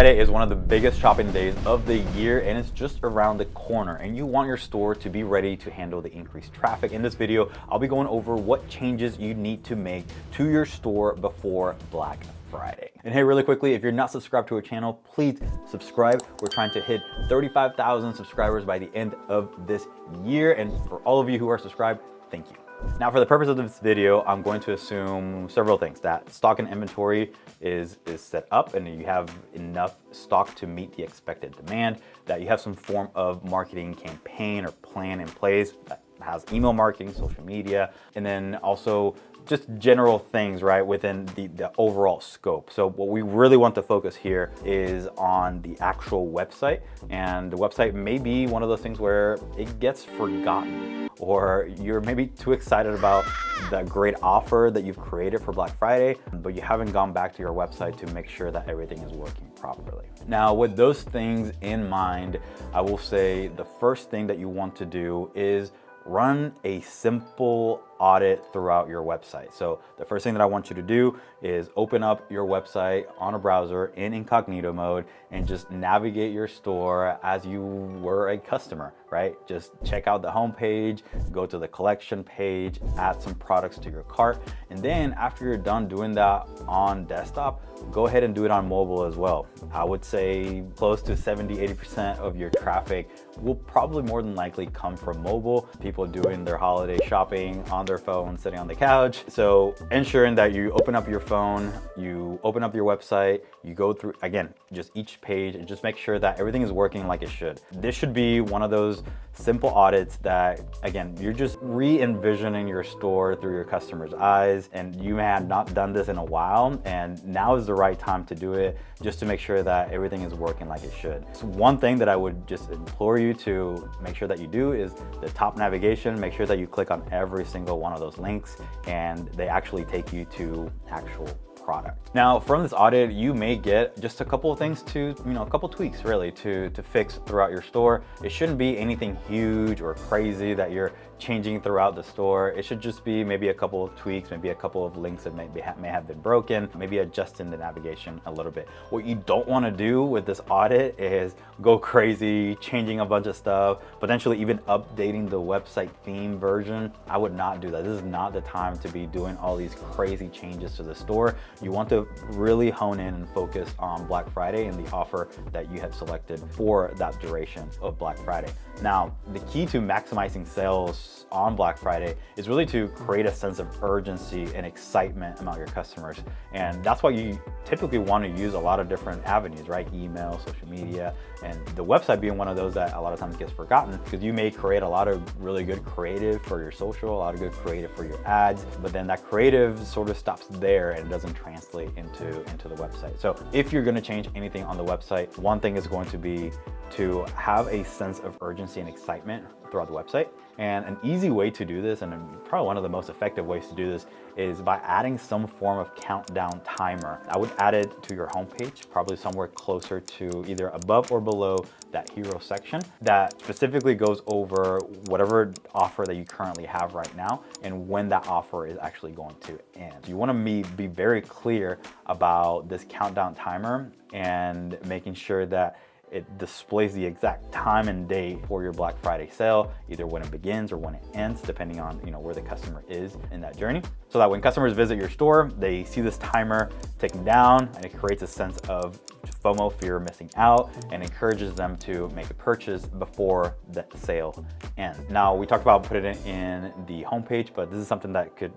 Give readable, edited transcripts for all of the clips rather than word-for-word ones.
Friday is one of the biggest shopping days of the year, and it's just around the corner, and you want your store to be ready to handle the increased traffic. In this video, I'll be going over what changes you need to make to your store before Black Friday. And hey, really quickly, if you're not subscribed to our channel, please subscribe. We're trying to hit 35,000 subscribers by the end of this year, and for all of you who are subscribed, thank you. Now, for the purpose of this video, I'm going to assume several things: that stock and inventory is set up and you have enough stock to meet the expected demand, that you have some form of marketing campaign or plan in place that has email marketing, social media, and then also just general things, right, within the overall scope. So what we really want to focus here is on the actual website, and the website may be one of those things where it gets forgotten, or you're maybe too excited about the great offer that you've created for Black Friday, but you haven't gone back to your website to make sure that everything is working properly. Now, with those things in mind, I will say the first thing that you want to do is run a simple audit throughout your website. So the first thing that I want you to do is open up your website on a browser in incognito mode and just navigate your store as you were a customer, right? Just check out the home page, go to the collection page, add some products to your cart, and then after you're done doing that on desktop, go ahead and do it on mobile as well. I would say close to 70-80% of your traffic will probably more than likely come from mobile, people doing their holiday shopping on their phone, sitting on the couch. So ensuring that you open up your phone, you open up your website, you go through, again, just each page and just make sure that everything is working like it should. This should be one of those simple audits that, again, you're just re-envisioning your store through your customer's eyes, and you may have not done this in a while, and now is the right time to do it just to make sure that everything is working like it should. So one thing that I would just implore you to make sure that you do is the top navigation. Make sure that you click on every single one of those links and they actually take you to actual product. Now, from this audit, you may get just a couple of things to, a couple tweaks really to fix throughout your store. It shouldn't be anything huge or crazy that you're changing throughout the store. It should just be maybe a couple of tweaks, maybe a couple of links that may have been broken, maybe adjusting the navigation a little bit. What you don't want to do with this audit is go crazy, changing a bunch of stuff, potentially even updating the website theme version. I would not do that. This is not the time to be doing all these crazy changes to the store. You want to really hone in and focus on Black Friday and the offer that you have selected for that duration of Black Friday. Now, the key to maximizing sales on Black Friday is really to create a sense of urgency and excitement among your customers. And that's why you typically want to use a lot of different avenues, right? Email, social media, and the website being one of those that a lot of times gets forgotten, because you may create a lot of really good creative for your social, a lot of good creative for your ads, but then that creative sort of stops there and doesn't translate into the website. So if you're going to change anything on the website, one thing is going to be to have a sense of urgency and excitement throughout the website. And an easy way to do this, and probably one of the most effective ways to do this, is by adding some form of countdown timer. I would add it to your homepage, probably somewhere closer to either above or below that hero section, that specifically goes over whatever offer that you currently have right now and when that offer is actually going to end. You want to be very clear about this countdown timer and making sure that it displays the exact time and date for your Black Friday sale, either when it begins or when it ends, depending on where the customer is in that journey. So that when customers visit your store, they see this timer ticking down, and it creates a sense of FOMO, fear of missing out, and encourages them to make a purchase before the sale ends. Now, we talked about putting it in the homepage, but this is something that could,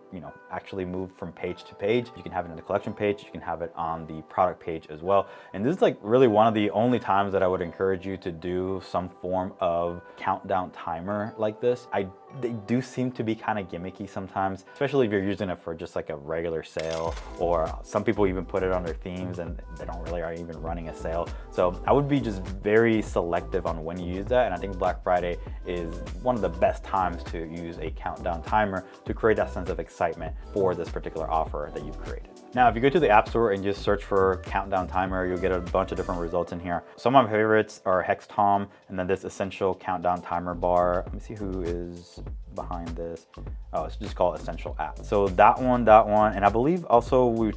actually move from page to page. You can have it in the collection page, you can have it on the product page as well. And this is like really one of the only times that I would encourage you to do some form of countdown timer like this. They do seem to be kind of gimmicky sometimes, especially if you're using it for just like a regular sale, or some people even put it on their themes and they don't really are even running a sale. So I would be just very selective on when you use that. And I think Black Friday is one of the best times to use a countdown timer to create that sense of excitement for this particular offer that you've created. Now, if you go to the App Store and just search for countdown timer, you'll get a bunch of different results in here. Some of my favorites are Hextom, and then this essential countdown timer bar. Let me see who is behind this. Oh, it's just called Essential App. So that one, and I believe also we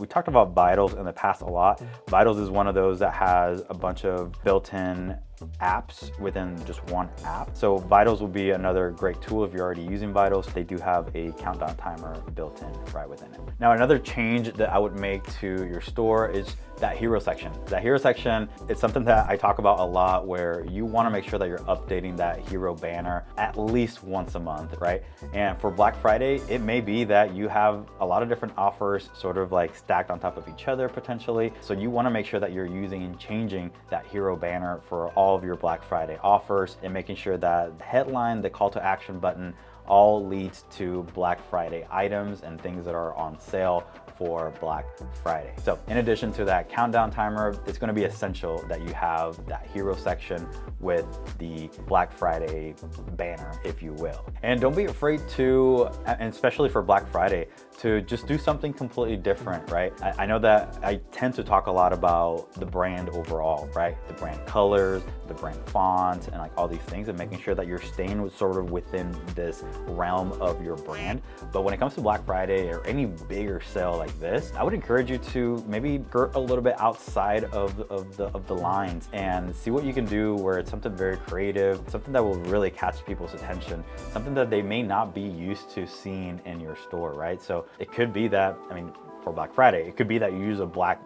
talked about Vitals in the past a lot. Vitals is one of those that has a bunch of built-in apps within just one app. So Vitals will be another great tool if you're already using Vitals. They do have a countdown timer built in right within it. Now, another change that I would make to your store is that hero section. That hero section is something that I talk about a lot, where you want to make sure that you're updating that hero banner at least once a month, right? And for Black Friday, it may be that you have a lot of different offers sort of like stacked on top of each other potentially. So you want to make sure that you're using and changing that hero banner for all of your Black Friday offers, and making sure that the headline, the call to action button, all leads to Black Friday items and things that are on sale for Black Friday. So in addition to that countdown timer, it's going to be essential that you have that hero section with the Black Friday banner, if you will. And don't be afraid to, and especially for Black Friday, to just do something completely different, right? I know that I tend to talk a lot about the brand overall, right? The brand colors, the brand fonts, and like all these things, and making sure that you're staying sort of within this realm of your brand. But when it comes to Black Friday or any bigger sale like this, I would encourage you to maybe skirt a little bit outside of the lines and see what you can do where it's something very creative, something that will really catch people's attention, something that they may not be used to seeing in your store, right? So it could be that, I mean, for Black Friday, it could be that you use a black,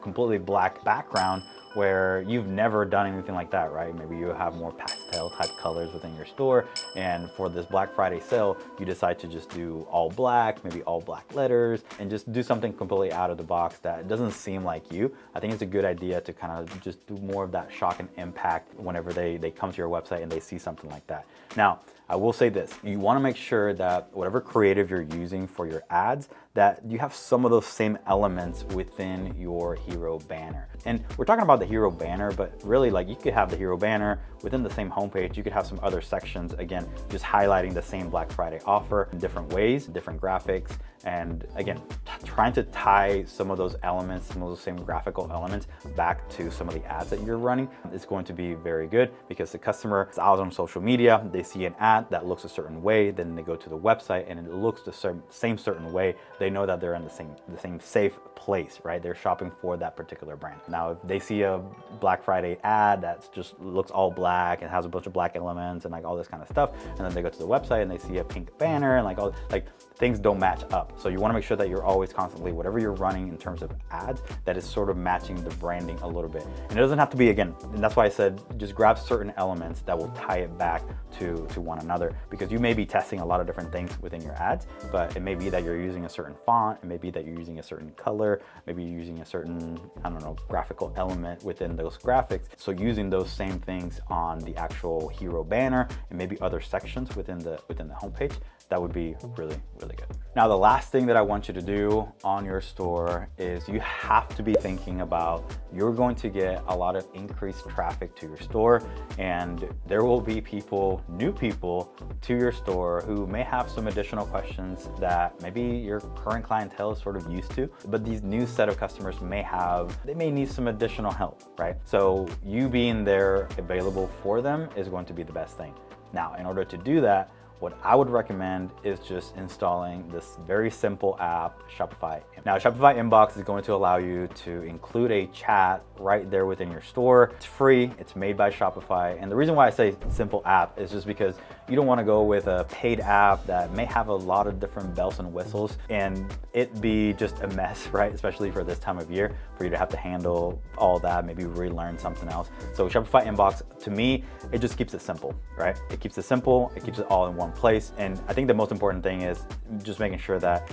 completely black background where you've never done anything like that, right? Maybe you have more pastel type colors within your store, and for this Black Friday sale, you decide to just do all black, maybe all black letters, and just do something completely out of the box that doesn't seem like you. I think it's a good idea to kind of just do more of that shock and impact whenever they come to your website and they see something like that. Now, I will say this, you want to make sure that whatever creative you're using for your ads, that you have some of those same elements within your hero banner. And we're talking about the hero banner, but really, like, you could have the hero banner within the same homepage. You could have some other sections, again, just highlighting the same Black Friday offer in different ways, different graphics, and again, trying to tie some of those elements, some of those same graphical elements back to some of the ads that you're running is going to be very good, because the customer is out on social media, they see an ad that looks a certain way, then they go to the website and it looks the same certain way. They know that they're in the same safe place, right? They're shopping for that particular brand. Now, if they see a Black Friday ad that just looks all black and has a bunch of black elements and like all this kind of stuff, and then they go to the website and they see a pink banner and like things don't match up. So you want to make sure that you're always constantly, whatever you're running in terms of ads, that is sort of matching the branding a little bit. And it doesn't have to be, again, and that's why I said just grab certain elements that will tie it back to one another, because you may be testing a lot of different things within your ads, but it may be that you're using a certain font, it may be that you're using a certain color, maybe you're using a certain, I don't know, graphical element within those graphics. So using those same things on the actual hero banner and maybe other sections within the homepage, that would be really, really good. Now, the last thing that I want you to do on your store is you have to be thinking about, you're going to get a lot of increased traffic to your store, and there will be people, new people to your store who may have some additional questions that maybe your current clientele is sort of used to, but these new set of customers they may need some additional help, right? So you being there available for them is going to be the best thing. Now, in order to do that, what I would recommend is just installing this very simple app, Shopify. Now, Shopify Inbox is going to allow you to include a chat right there within your store. It's free, it's made by Shopify. And the reason why I say simple app is just because you don't want to go with a paid app that may have a lot of different bells and whistles and it be just a mess, right? Especially for this time of year, for you to have to handle all that, maybe relearn something else. So Shopify Inbox, to me, it just keeps it simple, right? It keeps it simple, it keeps it all in one place. And I think the most important thing is just making sure that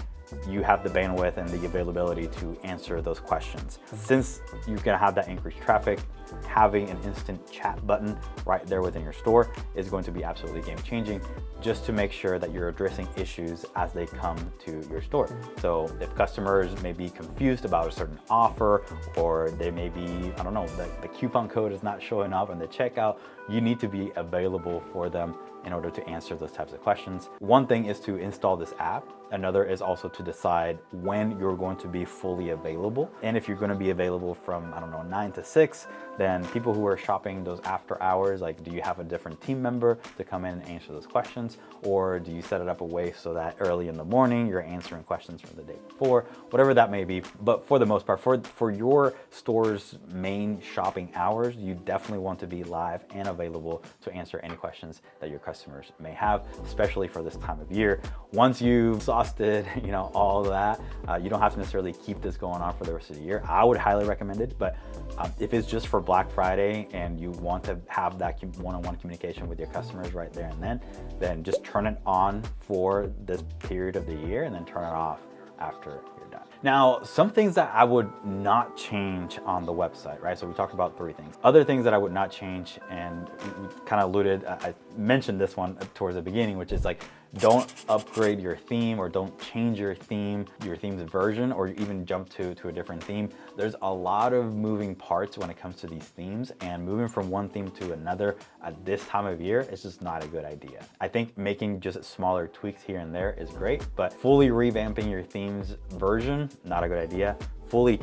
you have the bandwidth and the availability to answer those questions. Since you're gonna have that increased traffic, having an instant chat button right there within your store is going to be absolutely game changing, just to make sure that you're addressing issues as they come to your store. So if customers may be confused about a certain offer, or they may be, I don't know, the coupon code is not showing up in the checkout, you need to be available for them in order to answer those types of questions. One thing is to install this app. Another is also to decide when you're going to be fully available. And if you're going to be available from, I don't know, 9 to 6, then people who are shopping those after hours, like, do you have a different team member to come in and answer those questions? Or do you set it up a way so that early in the morning you're answering questions from the day before, whatever that may be. But for the most part, for your store's main shopping hours, you definitely want to be live and available to answer any questions that your customers may have, especially for this time of year. Once you've exhausted, all of that, you don't have to necessarily keep this going on for the rest of the year. I would highly recommend it, but if it's just for Black Friday and you want to have that one-on-one communication with your customers right there and then just turn it on for this period of the year and then turn it off after you're done. Now, some things that I would not change on the website, right? So we talked about 3 things. Other things that I would not change, and we kind of alluded, I mentioned this one towards the beginning, which is like, don't upgrade your theme or don't change your theme's version, or even jump to a different theme. There's a lot of moving parts when it comes to these themes, and moving from one theme to another at this time of year is just not a good idea. I think making just smaller tweaks here and there is great, but fully revamping your theme's version, not a good idea. Fully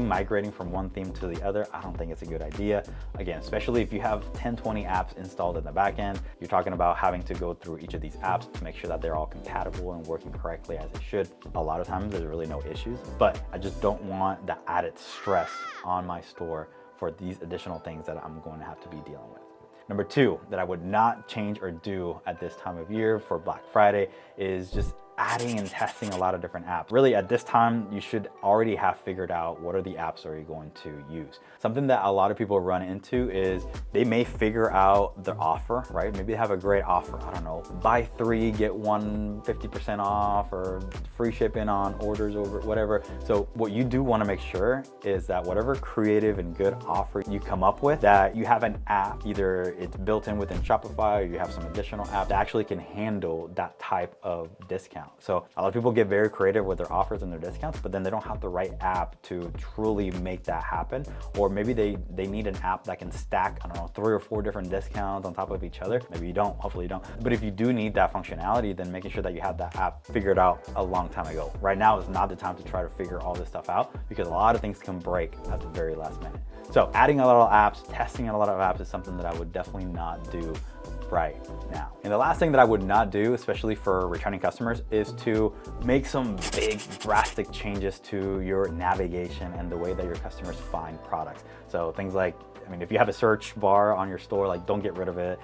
migrating from one theme to the other, I don't think it's a good idea. Again, especially if you have 10, 20 apps installed in the back end, you're talking about having to go through each of these apps to make sure that they're all compatible and working correctly as they should. A lot of times there's really no issues, but I just don't want the added stress on my store for these additional things that I'm going to have to be dealing with. Number 2 that I would not change or do at this time of year for Black Friday is just adding and testing a lot of different apps. Really, at this time, you should already have figured out what are the apps are you going to use. Something that a lot of people run into is they may figure out the offer, right? Maybe they have a great offer. I don't know, buy 3, get 1 50% off, or free shipping on orders over whatever. So what you do want to make sure is that whatever creative and good offer you come up with, that you have an app, either it's built in within Shopify or you have some additional app that actually can handle that type of discount. So a lot of people get very creative with their offers and their discounts, but then they don't have the right app to truly make that happen. Or maybe they need an app that can stack, I don't know, 3 or 4 different discounts on top of each other. Maybe you don't, hopefully you don't. But if you do need that functionality, then making sure that you have that app figured out a long time ago. Right now is not the time to try to figure all this stuff out, because a lot of things can break at the very last minute. So adding a lot of apps, testing a lot of apps is something that I would definitely not do right now. And the last thing that I would not do, especially for returning customers, is to make some big drastic changes to your navigation and the way that your customers find products. So things like, if you have a search bar on your store, like, don't get rid of it.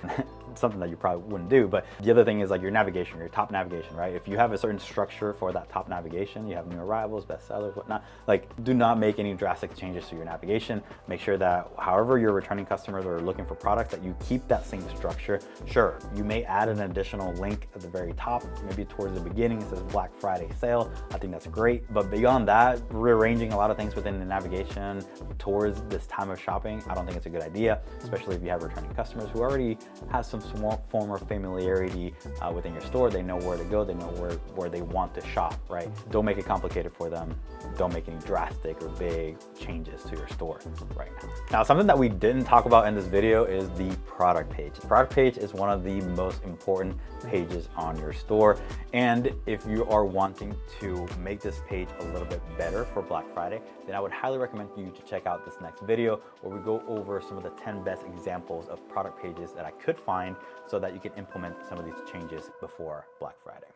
It's something that you probably wouldn't do. But the other thing is like your navigation, your top navigation, right? If you have a certain structure for that top navigation, you have new arrivals, bestsellers, whatnot, like, do not make any drastic changes to your navigation. Make sure that however your returning customers are looking for products, that you keep that same structure. Sure, you may add an additional link at the very top, maybe towards the beginning, it says Black Friday sale. I think that's great. But beyond that, rearranging a lot of things within the navigation towards this time of shopping, I don't think it's a good idea, especially if you have returning customers who already have some small form of familiarity within your store. They know where to go, they know where they want to shop, right? Don't make it complicated for them. Don't make any drastic or big changes to your store right now. Now, something that we didn't talk about in this video is the product page. The product page is one of the most important pages on your store. And if you are wanting to make this page a little bit better for Black Friday, then I would highly recommend you to check out this next video where we go over some of the 10 best examples of product pages that I could find so that you can implement some of these changes before Black Friday.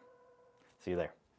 See you there.